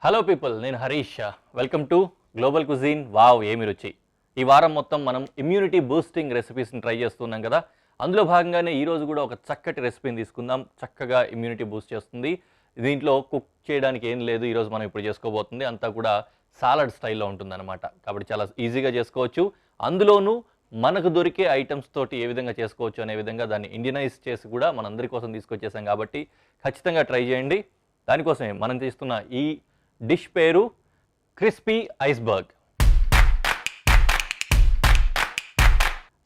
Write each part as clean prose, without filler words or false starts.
Hello people, నేను Harish. Welcome to global cuisine. Wow ఏమి రుచి. ఈ వారం మొత్తం మనం ఇమ్యూనిటీ బూస్టింగ్ రెసిపీస్ని ట్రై చేస్తున్నాం కదా. అందులో భాగంగానే ఈరోజు కూడా ఒక చక్కటి రెసిపీని తీసుకుందాం. చక్కగా ఇమ్యూనిటీ బూస్ట్ చేస్తుంది. దీంట్లో కుక్ చేయడానికి ఏం లేదు. ఈరోజు మనం ఇప్పుడు చేసుకోబోతుంది అంతా కూడా సాలడ్ స్టైల్లో ఉంటుందన్నమాట. కాబట్టి చాలా ఈజీగా చేసుకోవచ్చు. అందులోనూ మనకు దొరికే ఐటమ్స్ తోటి ఏ విధంగా చేసుకోవచ్చు అనే విధంగా దాన్ని ఇండియనైజ్ చేసి కూడా మనందరి కోసం తీసుకొచ్చేసాం. కాబట్టి ఖచ్చితంగా ట్రై చేయండి. దానికోసమే మనం చేస్తున్న ఈ డిష్ పేరు క్రిస్పీ ఐస్బర్గ్.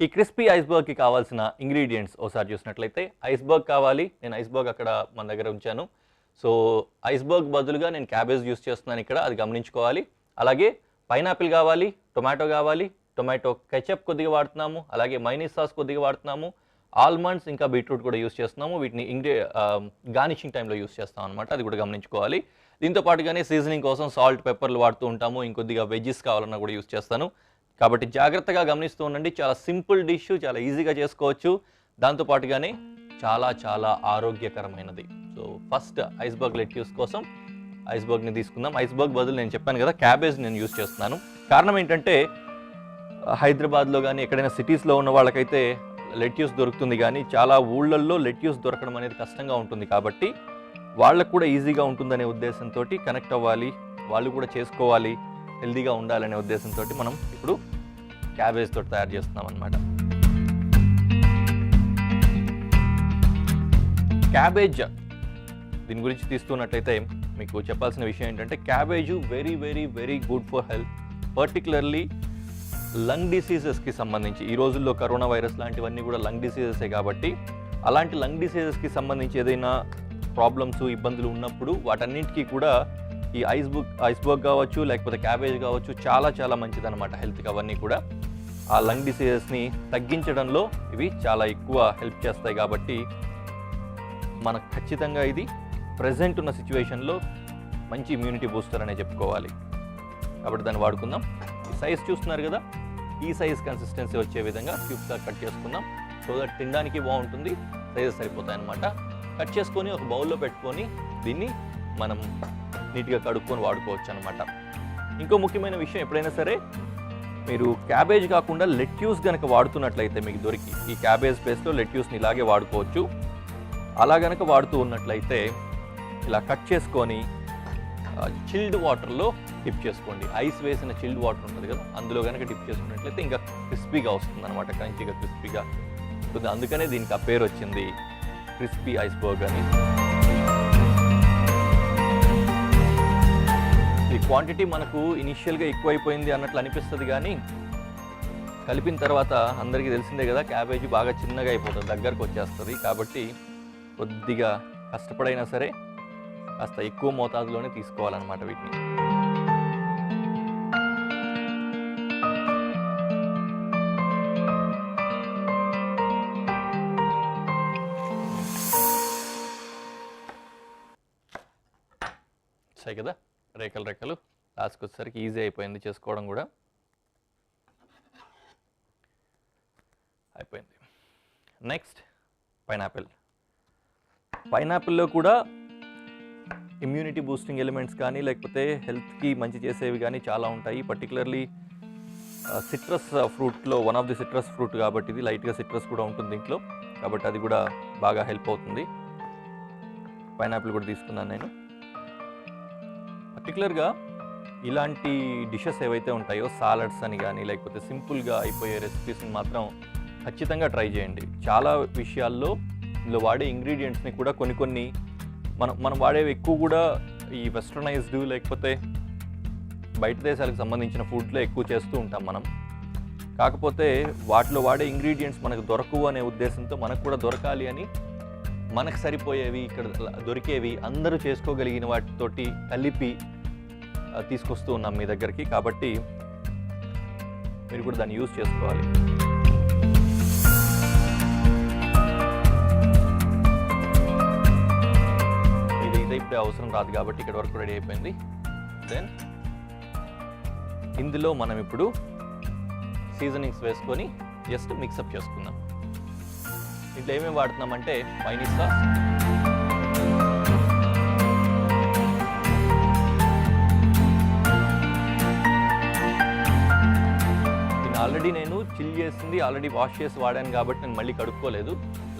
ఈ క్రిస్పీ ఐస్బర్గ్కి కావాల్సిన ఇంగ్రీడియంట్స్ ఒకసారి చూసినట్లయితే ఐస్బర్గ్ కావాలి. నేను ఐస్బర్గ్ అక్కడ మన దగ్గర ఉంచాను. సో ఐస్బర్గ్ బదులుగా నేను క్యాబేజ్ యూస్ చేస్తున్నాను ఇక్కడ, అది గమనించుకోవాలి. అలాగే పైనాపిల్ కావాలి, టొమాటో కావాలి. టొమాటో కెచప్ కొద్దిగా వాడుతున్నాము, అలాగే మైనీస్ సాస్ కొద్దిగా వాడుతున్నాము. ఆల్మండ్స్ ఇంకా బీట్రూట్ కూడా యూస్ చేస్తున్నాము. వీటిని గార్నిషింగ్ టైంలో యూస్ చేస్తాం అనమాట, అది కూడా గమనించుకోవాలి. దీంతో పాటుగానే సీజనింగ్ కోసం సాల్ట్, పెప్పర్లు వాడుతూ ఉంటాము. ఇంకొద్దిగా వెజ్జెస్ కావాలన్నా కూడా యూస్ చేస్తాను. కాబట్టి జాగ్రత్తగా గమనిస్తూ ఉండండి. చాలా సింపుల్ డిష్, చాలా ఈజీగా చేసుకోవచ్చు. దాంతోపాటుగానే చాలా చాలా ఆరోగ్యకరమైనది. సో ఫస్ట్ ఐస్బర్గ్ లెట్యూస్ కోసం ఐస్బర్గ్ని తీసుకుందాం. ఐస్బర్గ్ బదులు నేను చెప్పాను కదా క్యాబేజ్ నేను యూస్ చేస్తున్నాను. కారణం ఏంటంటే హైదరాబాద్లో కానీ ఎక్కడైనా సిటీస్లో ఉన్న వాళ్ళకైతే లెట్యూస్ దొరుకుతుంది, కానీ చాలా ఊళ్ళల్లో లెట్యూస్ దొరకడం అనేది కష్టంగా ఉంటుంది. కాబట్టి వాళ్ళకు కూడా ఈజీగా ఉంటుందనే ఉద్దేశంతో కనెక్ట్ అవ్వాలి, వాళ్ళు కూడా చేసుకోవాలి, హెల్దీగా ఉండాలనే ఉద్దేశంతో మనం ఇప్పుడు క్యాబేజ్ తోటి తయారు చేస్తున్నాం అనమాట. క్యాబేజ్ దీని గురించి తీస్తున్నట్లయితే మీకు చెప్పాల్సిన విషయం ఏంటంటే cabbage very very very good for health. Particularly lung డిసీజెస్కి సంబంధించి, ఈ రోజుల్లో కరోనా వైరస్ లాంటివన్నీ కూడా లంగ్ డిసీజెసే కాబట్టి అలాంటి లంగ్ డిసీజెస్కి సంబంధించి ఏదైనా ప్రాబ్లమ్స్, ఇబ్బందులు ఉన్నప్పుడు వాటన్నింటికీ కూడా ఈ ఐస్బర్గ్ కావచ్చు, లేకపోతే క్యాబేజ్ కావచ్చు, చాలా చాలా మంచిదన్నమాట హెల్త్కి. అవన్నీ కూడా ఆ లంగ్ డిసీజెస్ని తగ్గించడంలో ఇవి చాలా ఎక్కువ హెల్ప్ చేస్తాయి. కాబట్టి మనకు ఖచ్చితంగా ఇది ప్రజెంట్ ఉన్న సిచ్యువేషన్లో మంచి ఇమ్యూనిటీ బూస్టర్ అనే చెప్పుకోవాలి. కాబట్టి దాన్ని వాడుకుందాం. ఈ సైజ్ చూస్తున్నారు కదా, ఈ సైజ్ కన్సిస్టెన్సీ వచ్చే విధంగా క్యూబ్స్గా కట్ చేసుకుందాం. సో దట్ తినడానికి బాగుంటుంది, సైజెస్ సరిపోతాయి అన్నమాట. కట్ చేసుకొని ఒక బౌల్లో పెట్టుకొని దీన్ని మనం నీట్గా కడుక్కొని వాడుకోవచ్చు అనమాట. ఇంకో ముఖ్యమైన విషయం, ఎప్పుడైనా సరే మీరు క్యాబేజ్ కాకుండా లెట్యూస్ కనుక వాడుతున్నట్లయితే మీకు దొరికి ఈ క్యాబేజ్ ప్లేస్లో లెట్యూస్ని ఇలాగే వాడుకోవచ్చు. అలా కనుక వాడుతూ ఉన్నట్లయితే ఇలా కట్ చేసుకొని చిల్డ్ వాటర్లో డిప్ చేసుకోండి. ఐస్ వేసిన చిల్డ్ వాటర్ ఉంటుంది కదా, అందులో కనుక డిప్ చేసుకున్నట్లయితే ఇంకా క్రిస్పీగా వస్తుంది అనమాట, క్రంచీగా క్రిస్పీగా ఉంటుంది. అందుకనే దీనికి ఆ పేరు వచ్చింది క్రిస్పీ ఐస్బర్గ్ అని. ఈ క్వాంటిటీ మనకు ఇనిషియల్గా ఎక్కువైపోయింది అన్నట్లు అనిపిస్తుంది, కానీ కలిపిన తర్వాత అందరికీ తెలిసిందే కదా క్యాబేజీ బాగా చిన్నగా అయిపోతుంది, దగ్గరకు వచ్చేస్తుంది. కాబట్టి కొద్దిగా కష్టపడైనా సరే కాస్త ఎక్కువ మోతాదులోనే తీసుకోవాలన్నమాట వీటిని. సరే కదా, రేఖలు రేఖలు లాస్ట్కి వచ్చేసరికి ఈజీ అయిపోయింది చేసుకోవడం కూడా అయిపోయింది. Next pineapple. పైనాపిల్లో కూడా ఇమ్యూనిటీ బూస్టింగ్ ఎలిమెంట్స్ కానీ లేకపోతే హెల్త్కి మంచి చేసేవి కానీ చాలా ఉంటాయి. పర్టికులర్లీ సిట్రస్ ఫ్రూట్లో one of the citrus fruit కాబట్టి ఇది లైట్గా సిట్రస్ కూడా ఉంటుంది దీంట్లో, కాబట్టి అది కూడా బాగా హెల్ప్ అవుతుంది. పైనాపిల్ కూడా తీసుకున్నాను నేను. పర్టికులర్గా ఇలాంటి డిషెస్ ఏవైతే ఉంటాయో సాలడ్స్ అని కానీ లేకపోతే సింపుల్గా అయిపోయే రెసిపీస్ని మాత్రం ఖచ్చితంగా ట్రై చేయండి. చాలా విషయాల్లో ఇందులో వాడే ఇంగ్రీడియంట్స్ని కూడా కొన్ని మనం వాడేవి ఎక్కువ కూడా ఈ వెస్టర్నైజ్డ్ లేకపోతే బయట దేశాలకు సంబంధించిన ఫుడ్లో ఎక్కువ చేస్తూ ఉంటాం మనం. కాకపోతే వాటిలో వాడే ఇంగ్రీడియంట్స్ మనకు దొరకవు అనే ఉద్దేశంతో మనకు కూడా దొరకాలి అని మనకు సరిపోయేవి ఇక్కడ దొరికేవి అందరూ చేసుకోగలిగిన వాటితోటి కలిపి తీసుకొస్తూ ఉన్నాం మీ దగ్గరికి. కాబట్టి మీరు కూడా దాన్ని యూజ్ చేసుకోవాలి. ఇప్పుడే అవసరం రాదు కాబట్టి ఇక్కడ వరకు రెడీ అయిపోయింది. దెన్ ఇందులో మనం ఇప్పుడు సీజనింగ్స్ వేసుకొని జస్ట్ మిక్సప్ చేసుకుందాం. ఇంట్లో ఏమేమి వాడుతున్నామంటే మైనీస్ సాస్, ఆల్రెడీ నేను చిల్ చేసింది ఆల్రెడీ వాష్ చేసి వాడాను కాబట్టి నేను మళ్ళీ కడుక్కోలేదు.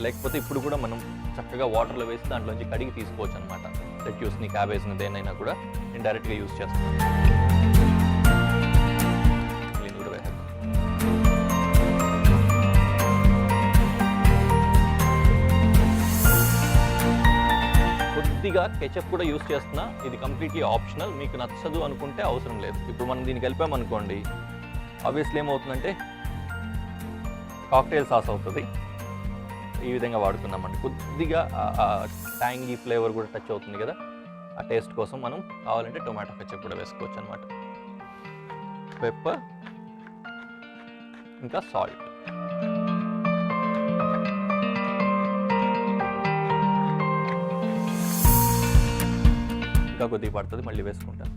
లేకపోతే ఇప్పుడు కూడా మనం చక్కగా వాటర్లో వేసి దాంట్లోంచి కడిగి తీసుకోవచ్చు అనమాట. లెట్యూస్ని, క్యాబేజ్ని దేనైనా కూడా నేను డైరెక్ట్గా యూస్ చేస్తాను. దీన్ని కూడా వేసేద్దాం. కొద్దిగా కెచప్ కూడా యూస్ చేస్తున్నా. ఇది కంప్లీట్లీ ఆప్షనల్. మీకు నచ్చదు అనుకుంటే అవసరం లేదు. ఇప్పుడు మనం దీనికి కలిపామనుకోండి, ఆబ్వియస్లీ ఏమవుతుందంటే కాక్టైల్ సాస్ అవుతుంది. ఈ విధంగా వాడుతున్నామండి. కొద్దిగా ట్యాంగీ ఫ్లేవర్ కూడా టచ్ అవుతుంది కదా, ఆ టేస్ట్ కోసం మనం కావాలంటే టొమాటో కెచప్ కూడా వేసుకోవచ్చు అనమాట. పెప్పర్ ఇంకా సాల్ట్. ఇంకా కొద్దిగా పడుతుంది, మళ్ళీ వేసుకుంటాను.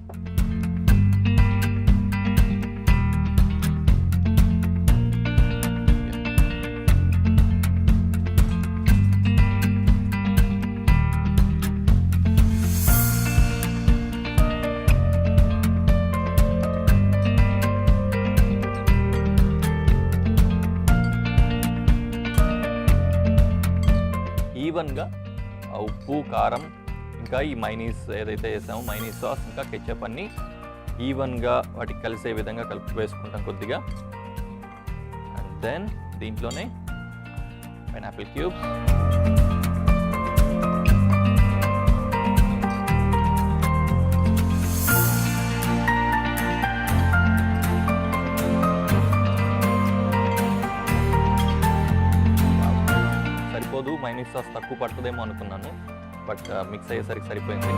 ఈవెన్గా ఉప్పు, కారం, ఇంకా ఈ మైనీస్ ఏదైతే వేసామో మైనీస్ సాస్ ఇంకా కెచప్ అన్నీ ఈవెన్గా వాటికి కలిసే విధంగా కలిపి వేసుకుంటాం కొద్దిగా. అండ్ దెన్ దీంట్లోనే పైనాపిల్ క్యూబ్స్, సరిపోదు, మైనీస్ సాస్ తక్కువ పడుతుందేమో అనుకున్నాను, బట్ మిక్స్ అయ్యేసరికి సరిపోయింది.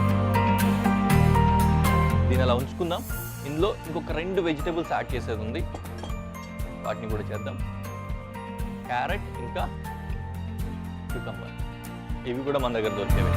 దీన్ని అలా ఉంచుకుందాం. ఇందులో ఇంకొక 2 వెజిటేబుల్స్ యాడ్ చేసేది ఉంది, వాటిని కూడా చేద్దాం. క్యారెట్ ఇంకా క్యూకంబర్, ఇవి కూడా మన దగ్గర దొరికేవి.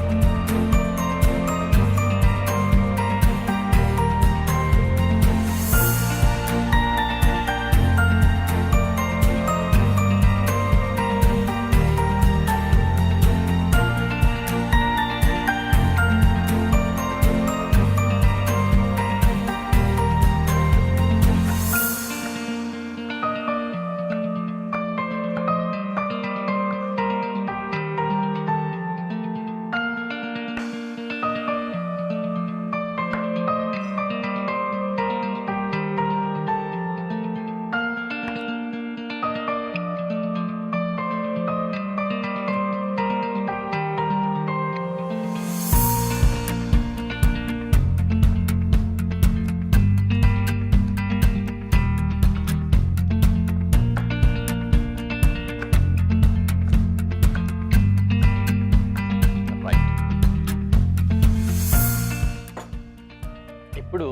ఇప్పుడు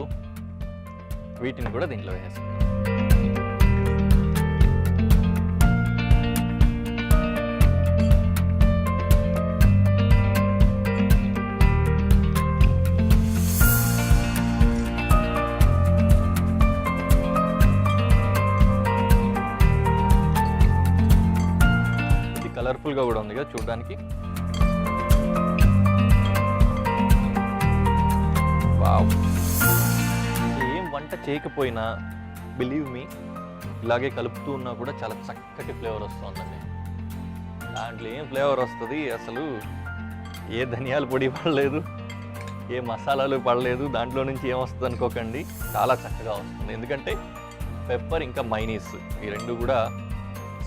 వీటిని కూడా దీంట్లో వేసేస్తాం. ఇది కలర్ఫుల్గా కూడా ఉంది కదా చూడడానికి. వావ్, వంట చేయకపోయినా బిలీవ్ మీ ఇలాగే కలుపుతూ ఉన్నా కూడా చాలా చక్కటి ఫ్లేవర్ వస్తుందండి. దాంట్లో ఏం ఫ్లేవర్ వస్తుంది అసలు, ఏ ధనియాల పొడి పడలేదు, ఏ మసాలాలు పడలేదు, దాంట్లో నుంచి ఏమొస్తుంది అనుకోకండి, చాలా చక్కగా వస్తుంది. ఎందుకంటే పెప్పర్ ఇంకా మైనీస్ ఈ 2 కూడా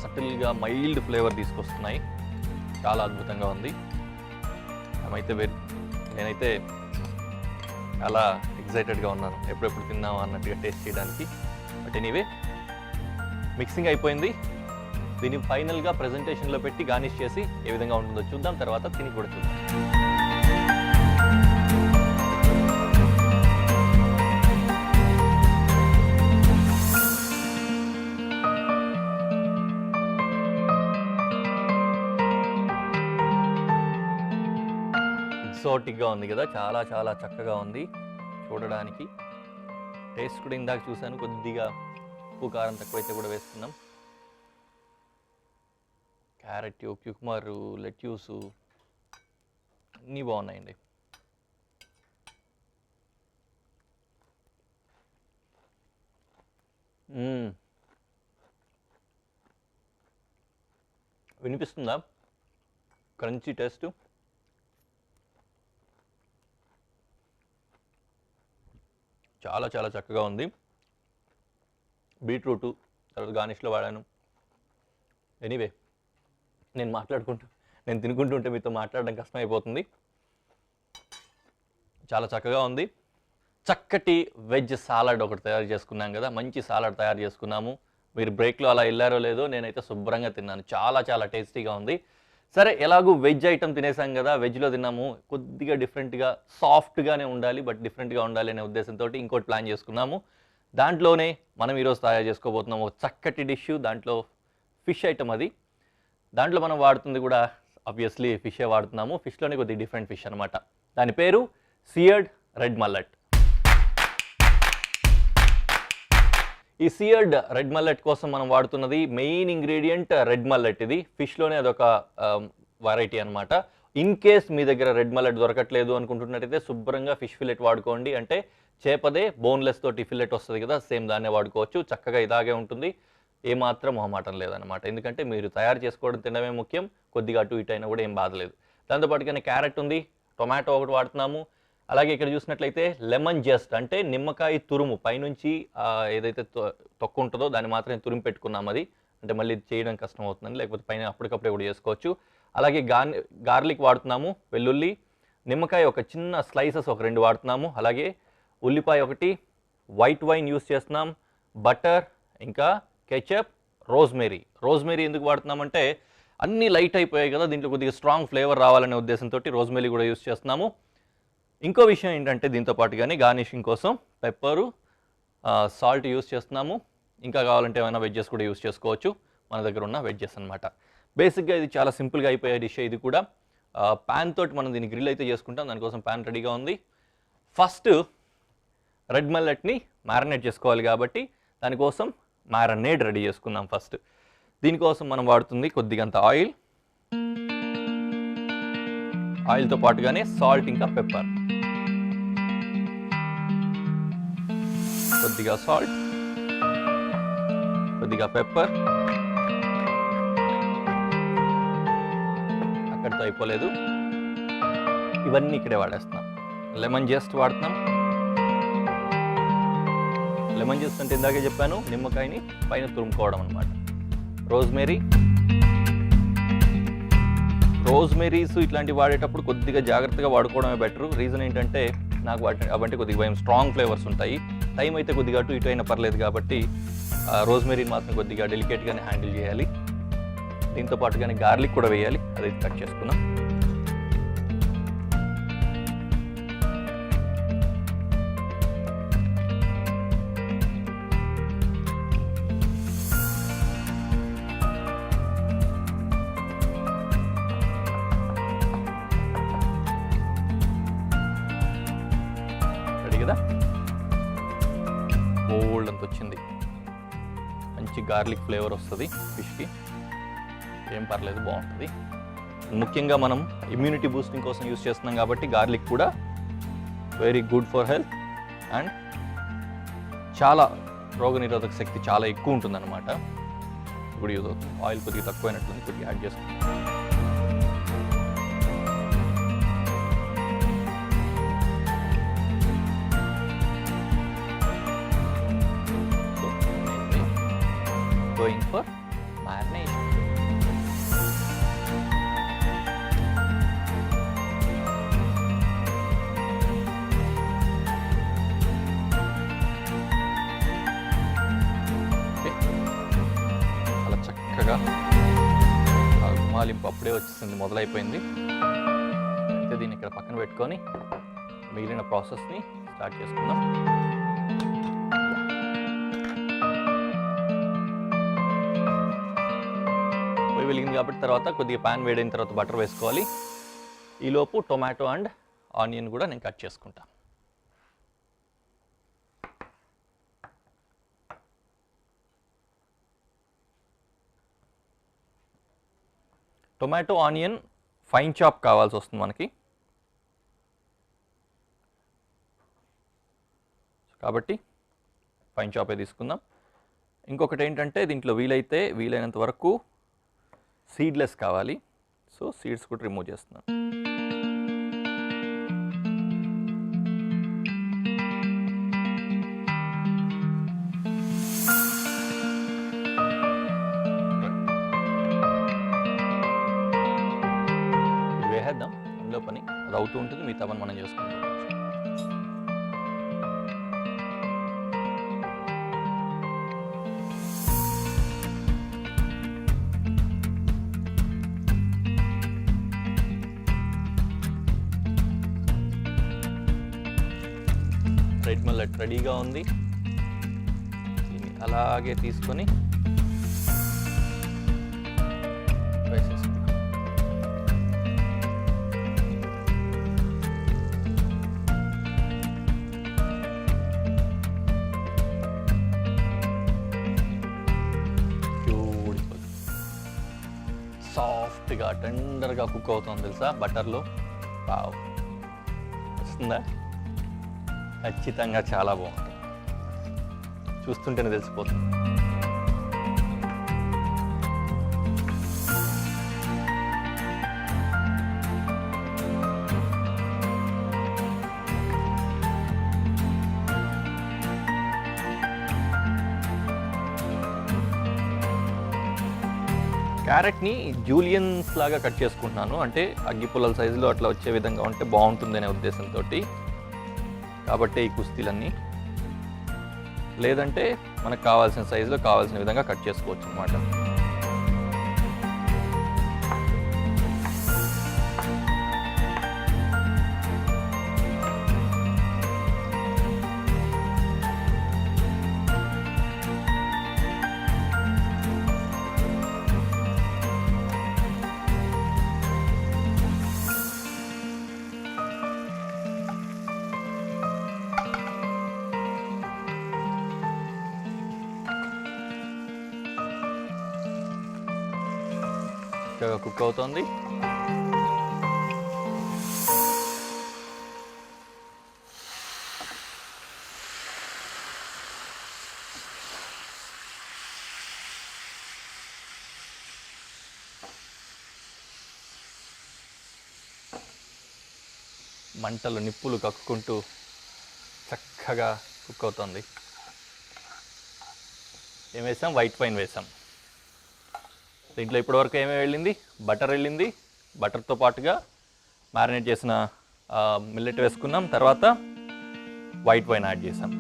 సటిల్గా మైల్డ్ ఫ్లేవర్ తీసుకొస్తున్నాయి. చాలా అద్భుతంగా ఉంది. నేనైతే చాలా ఎక్సైటెడ్గా ఉన్నాను, ఎప్పుడెప్పుడు తిన్నామా అన్నట్టుగా టేస్ట్ చేయడానికి. బట్ ఎనీవే, మిక్సింగ్ అయిపోయింది. దీన్ని ఫైనల్గా ప్రెజెంటేషన్లో పెట్టి గార్నిష్ చేసి ఏ విధంగా ఉంటుందో చూద్దాం. తర్వాత తిని కూడా చూద్దాం. ఎగ్జాటిక్గా ఉంది కదా, చాలా చాలా చక్కగా ఉంది చూడడానికి. టేస్ట్ కూడా ఇందాక చూశాను, కొద్దిగా ఉప్పు కారం తక్కువైతే కూడా వేసుకుందాం. క్యారెట్, క్యూకుమర్, లెట్యూసు అన్నీ బాగున్నాయండి. వినిపిస్తుందా? Crunchy taste. చాలా చాలా చక్కగా ఉంది. బీట్రూటు తర్వాత గార్నిష్లో వాడాను. ఎనీవే నేను తినుకుంటూ ఉంటే మీతో మాట్లాడడం కష్టమైపోతుంది. చాలా చక్కగా ఉంది. చక్కటి వెజ్ సాలడ్ ఒకటి తయారు చేసుకున్నాం కదా, మంచి సాలడ్ తయారు చేసుకున్నాము. మీరు బ్రేక్లో అలా వెళ్ళారో లేదో, నేనైతే శుభ్రంగా తిన్నాను. చాలా చాలా టేస్టీగా ఉంది. సరే, ఎలాగూ వెజ్ ఐటమ్ తినేసాం కదా, వెజ్లో తిన్నాము, కొద్దిగా డిఫరెంట్గా సాఫ్ట్గానే ఉండాలి, బట్ డిఫరెంట్గా ఉండాలి అనే ఉద్దేశంతో ఇంకోటి ప్లాన్ చేసుకున్నాము. దాంట్లోనే మనం ఈరోజు తయారు చేసుకోబోతున్నాము ఒక చక్కటి డిష్. దాంట్లో ఫిష్ ఐటమ్ అది. దాంట్లో మనం వాడుతుంది కూడా ఆబ్వియస్లీ ఫిషే వాడుతున్నాము. ఫిష్లోనే కొద్దిగా డిఫరెంట్ ఫిష్ అనమాట. దాని పేరు సియర్డ్ రెడ్ మల్లెట్. ఈ సియర్డ్ రెడ్ మల్లెట్ కోసం మనం వాడుతున్నది మెయిన్ ఇంగ్రీడియంట్ రెడ్ మల్లెట్. ఇది ఫిష్లోనే అదొక వెరైటీ అనమాట. ఇన్ కేస్ మీ దగ్గర రెడ్ మల్లెట్ దొరకట్లేదు అనుకుంటున్నట్టయితే శుభ్రంగా ఫిష్ ఫిల్లెట్ వాడుకోండి. అంటే చేపదే బోన్లెస్ తోటి ఫిల్లెట్ వస్తుంది కదా, సేమ్ దాన్నే వాడుకోవచ్చు. చక్కగా ఇలాగే ఉంటుంది, ఏమాత్రం మొహమాటం లేదనమాట. ఎందుకంటే మీరు తయారు చేసుకోవడం తినడమే ముఖ్యం, కొద్దిగా అటు ఇటు అయినా కూడా ఏం బాధలేదు. దాంతోపాటుగానే క్యారెట్ ఉంది, టొమాటో ఒకటి వాడుతున్నాము. అలాగే ఇక్కడ చూసినట్లయితే లెమన్ జస్ట్ అంటే నిమ్మకాయ తురుము, పైనుంచి ఏదైతే తొక్కు ఉంటుందో దాన్ని మాత్రమే తురుము పెట్టుకున్నాం. అది అంటే మళ్ళీ చేయడం కష్టం అవుతుందని, లేకపోతే పైన అప్పటికప్పుడే కూడా చేసుకోవచ్చు. అలాగే గార్లిక్ వాడుతున్నాము, వెల్లుల్లి, నిమ్మకాయ ఒక చిన్న స్లైసెస్ ఒక 2 వాడుతున్నాము. అలాగే ఉల్లిపాయ ఒకటి, వైట్ వైన్ యూస్ చేస్తున్నాం, బటర్, ఇంకా కెచప్, రోజ్మేరీ ఎందుకు వాడుతున్నామంటే అన్నీ లైట్ అయిపోయాయి కదా, దీంట్లో కొద్దిగా స్ట్రాంగ్ ఫ్లేవర్ రావాలనే ఉద్దేశంతో రోజ్మేరీ కూడా యూస్ చేస్తున్నాము. ఇంకో విషయం ఏంటంటే దీంతో పాటుగానే గార్నిషింగ్ కోసం పెప్పరు, సాల్ట్ యూస్ చేస్తున్నాము. ఇంకా కావాలంటే ఏమైనా వెజ్జెస్ కూడా యూస్ చేసుకోవచ్చు, మన దగ్గర ఉన్న వెజ్జెస్ అనమాట. బేసిక్గా ఇది చాలా సింపుల్గా అయిపోయే డిష్. ఇది కూడా ప్యాన్ తోటి మనం దీన్ని గ్రిల్ అయితే చేసుకుంటాం. దానికోసం ప్యాన్ రెడీగా ఉంది. ఫస్ట్ రెడ్ మల్లెట్ని మ్యారినేట్ చేసుకోవాలి కాబట్టి దానికోసం మ్యారినేట్ రెడీ చేసుకుందాం. ఫస్ట్ దీనికోసం మనం వాడుతుంది కొద్దిగంత ఆయిల్తో పాటుగానే సాల్ట్ ఇంకా పెప్పర్. కొద్దిగా సాల్ట్, కొద్దిగా పెప్పర్. అక్కడితో అయిపోలేదు, ఇవన్నీ ఇక్కడే వాడేస్తున్నాం. లెమన్ జస్ట్ వాడుతున్నాం. లెమన్ జస్ట్ అంటే ఇందాకే చెప్పాను, నిమ్మకాయని పైన తురుముకోవడం అనమాట. రోజ్మెరీస్ ఇట్లాంటివి వాడేటప్పుడు కొద్దిగా జాగ్రత్తగా వాడుకోవడమే బెటర్. రీజన్ ఏంటంటే నాకు అవంటే కొద్దిగా భయం, స్ట్రాంగ్ ఫ్లేవర్స్ ఉంటాయి. టైం అయితే కొద్దిగా అటు ఇటు అయినా పర్లేదు కాబట్టి రోజ్మెరీని మాత్రం కొద్దిగా డెలికేట్గానే హ్యాండిల్ చేయాలి. దీంతో పాటుగానే గార్లిక్ కూడా వేయాలి, అది కట్ చేసుకున్నాం. కదా, బోల్డ్ అంత వచ్చింది. మంచి గార్లిక్ ఫ్లేవర్ వస్తుంది ఫిష్కి, ఏం పర్లేదు, బాగుంటుంది. ముఖ్యంగా మనం ఇమ్యూనిటీ బూస్టింగ్ కోసం యూస్ చేస్తున్నాం కాబట్టి గార్లిక్ కూడా very good for health and చాలా రోగనిరోధక శక్తి చాలా ఎక్కువ ఉంటుంది అనమాట. ఇప్పుడు యూజ్ అవుతుంది. ఆయిల్ కొద్దిగా తక్కువైనట్లుంది, కొద్దిగా యాడ్ చేసుకుంటాం. Going for marination. చాలా చక్కగా మాలింపు అప్పుడే వచ్చేసింది, మొదలైపోయింది. అయితే దీన్ని ఇక్కడ పక్కన పెట్టుకొని మిగిలిన ప్రాసెస్ని స్టార్ట్ చేసుకుందాం. వెలిగింది కాబట్టి తర్వాత కొద్దిగా ప్యాన్ వేడైన తర్వాత బటర్ వేసుకోవాలి. ఈలోపు టొమాటో అండ్ ఆనియన్ కూడా నేను కట్ చేసుకుంటాను. టొమాటో ఆనియన్ ఫైన్ చాప్ కావాల్సి వస్తుంది మనకి, కాబట్టి ఫైన్ చాపే తీసుకుందాం. ఇంకొకటి ఏంటంటే దీంట్లో వీలైనంత వరకు సీడ్లెస్ కావాలి, సో సీడ్స్ కూడా రిమూవ్ చేస్తున్నాను. వేసేద్దాం అందులో పని, అది అవుతూ ఉంటుంది, మిగతా పని మనం చేసుకుంటాం. రెడ్ మల్లెట్ రెడీగా ఉంది. దీన్ని అలాగే తీసుకొని వేసేసుకుందాం. బ్యూటిఫుల్, సాఫ్ట్గా టెండర్గా కుక్ అవుతుంది తెలుసా బటర్లో. వావ్, వస్తుందా? ఖచ్చితంగా చాలా బాగుంటుంది, చూస్తుంటేనే తెలిసిపోతుంది. క్యారెట్ని జూలియన్స్ లాగా కట్ చేసుకుంటున్నాను, అంటే అగ్గిపుల్లల సైజులో అట్లా వచ్చే విధంగా ఉంటే బాగుంటుందనే ఉద్దేశంతో. కాబట్టి ఈ కుస్తీలన్నీ, లేదంటే మనకు కావాల్సిన సైజులో కావాల్సిన విధంగా కట్ చేసుకోవచ్చు అన్నమాట. చక్కగా కుక్ అవుతుంది. మంటలు నిప్పులు కక్కుకుంటూ చక్కగా కుక్ అవుతుంది. ఏం వేసాం? వైట్ వైన్ వేసాం. దీంట్లో ఇప్పటివరకు ఏమేమి వెళ్ళింది? బటర్ వెళ్ళింది, బటర్తో పాటుగా మ్యారినేట్ చేసిన మిల్లెట్ వేసుకున్నాం, తర్వాత వైట్ వైన్ యాడ్ చేసాం.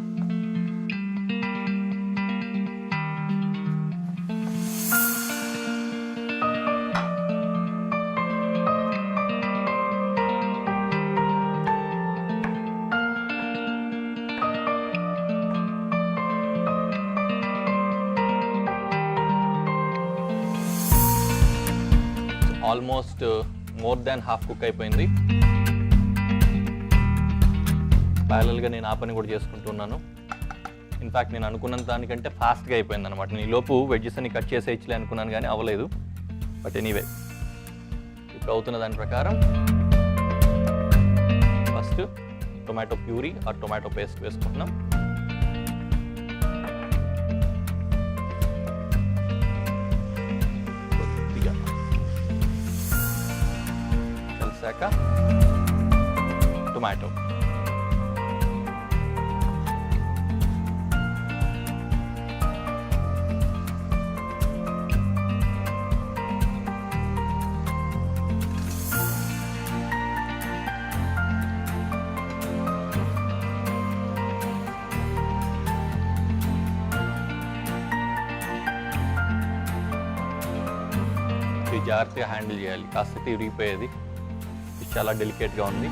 Almost more than half cook అయిపోయింది. ప్యారలల్గా నేను ఆ పని కూడా చేసుకుంటున్నాను. ఇన్ఫ్యాక్ట్ నేను అనుకున్న దానికంటే ఫాస్ట్గా అయిపోయింది అనమాట. నేను ఈలోపు వెడ్జెస్ అని కట్ చేసేయచ్చులే అనుకున్నాను, కానీ అవ్వలేదు. బట్ ఎనీవే, ఇప్పుడు అవుతున్న దాని ప్రకారం ఫస్ట్ టొమాటో ప్యూరీ ఆ టొమాటో పేస్ట్ వేసుకుంటున్నాం. కలిసాక టొమాటో, జాగ్రత్తగా హ్యాండిల్ చేయాలి, కాస్త విరిగిపోయేది. ఇది చాలా డెలికేట్గా ఉంది.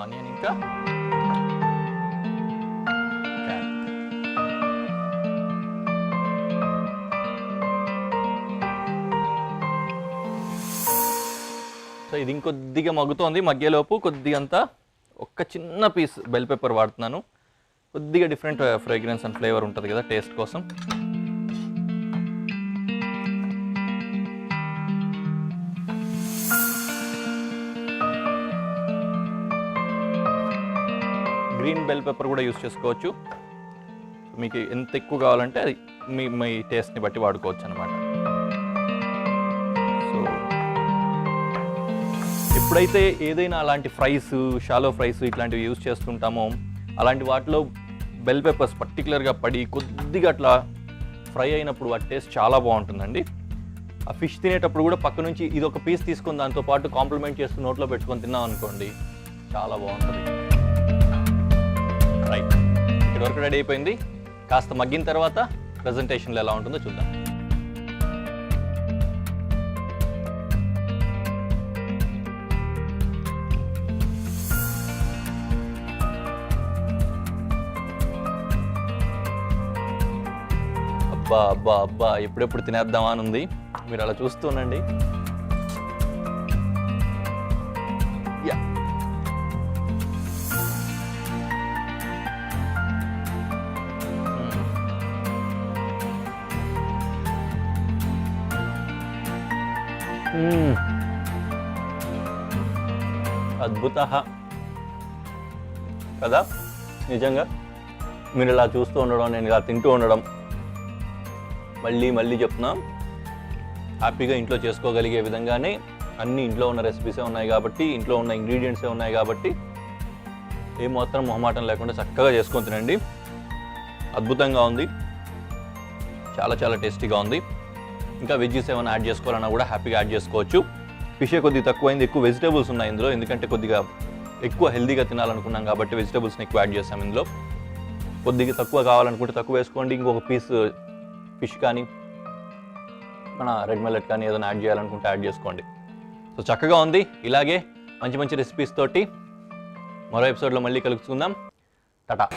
ఆనియన్ ఇంకా సో ఇది ఇంకొద్దిగా మగ్గుతోంది. మగ్గేలోపు కొద్దిగా అంతా ఒక్క చిన్న పీస్ బెల్ పెప్పర్ వాడుతున్నాను. కొద్దిగా డిఫరెంట్ ఫ్రేగ్రెన్స్ అండ్ ఫ్లేవర్ ఉంటుంది కదా టేస్ట్ కోసం. గ్రీన్ బెల్ పెప్పర్ కూడా యూస్ చేసుకోవచ్చు. మీకు ఎంత ఎక్కువ కావాలంటే అది మీ టేస్ట్ని బట్టి వాడుకోవచ్చు అనమాట. సో ఎప్పుడైతే ఏదైనా అలాంటి ఫ్రైస్, షాలో ఫ్రైస్ ఇట్లాంటివి యూస్ చేస్తుంటామో అలాంటి వాటిలో బెల్ పెప్పర్స్ పర్టికులర్గా పడి కొద్దిగా అట్లా ఫ్రై అయినప్పుడు వాటి టేస్ట్ చాలా బాగుంటుందండి. ఆ ఫిష్ తినేటప్పుడు కూడా పక్క నుంచి ఇది ఒక పీస్ తీసుకొని దాంతో పాటు కాంప్లిమెంట్ చేస్తూ నోట్లో పెట్టుకొని తిన్నాం అనుకోండి, చాలా బాగుంటుంది. రైట్, ఇక్కడ వరకు రెడీ అయిపోయింది. కాస్త మగ్గిన తర్వాత ప్రెజెంటేషన్లో ఎలా ఉంటుందో చూద్దాం. అబ్బా అబ్బా అబ్బా, ఎప్పుడెప్పుడు తినేద్దామా అని ఉంది. మీరు అలా చూస్తూనండి. యా, అద్భుత కదా. నిజంగా మీరు ఇలా చూస్తూ ఉండడం, నేను ఇలా తింటూ ఉండడం, మళ్ళీ మళ్ళీ చెప్తున్నా, హ్యాపీగా ఇంట్లో చేసుకోగలిగే విధంగానే అన్ని ఇంట్లో ఉన్న రెసిపీసే ఉన్నాయి కాబట్టి, ఇంట్లో ఉన్న ఇంగ్రీడియంట్సే ఉన్నాయి కాబట్టి ఏమాత్రం మొహమాటం లేకుండా చక్కగా చేసుకొని తినండి. అద్భుతంగా ఉంది, చాలా చాలా టేస్టీగా ఉంది. ఇంకా వెజ్జెస్ ఏమైనా యాడ్ చేసుకోవాలన్నా కూడా హ్యాపీగా యాడ్ చేసుకోవచ్చు. ఫిషే కొద్దిగా తక్కువైంది, ఎక్కువ వెజిటేబుల్స్ ఉన్నాయి ఇందులో. ఎందుకంటే కొద్దిగా ఎక్కువ హెల్దీగా తినాలనుకున్నాం కాబట్టి వెజిటేబుల్స్ని ఎక్కువ యాడ్ చేస్తాం ఇందులో. కొద్దిగా తక్కువ కావాలనుకుంటే తక్కువ వేసుకోండి. ఇంకొక పీస్ ఫిష్ కానీ మన రెడ్ మెల్లెట్ కానీ ఏదైనా యాడ్ చేయాలనుకుంటే యాడ్ చేసుకోండి. సో చక్కగా ఉంది. ఇలాగే మంచి మంచి రెసిపీస్ తోటి మరో ఎపిసోడ్లో మళ్ళీ కలుసుకుందాం. టాటా.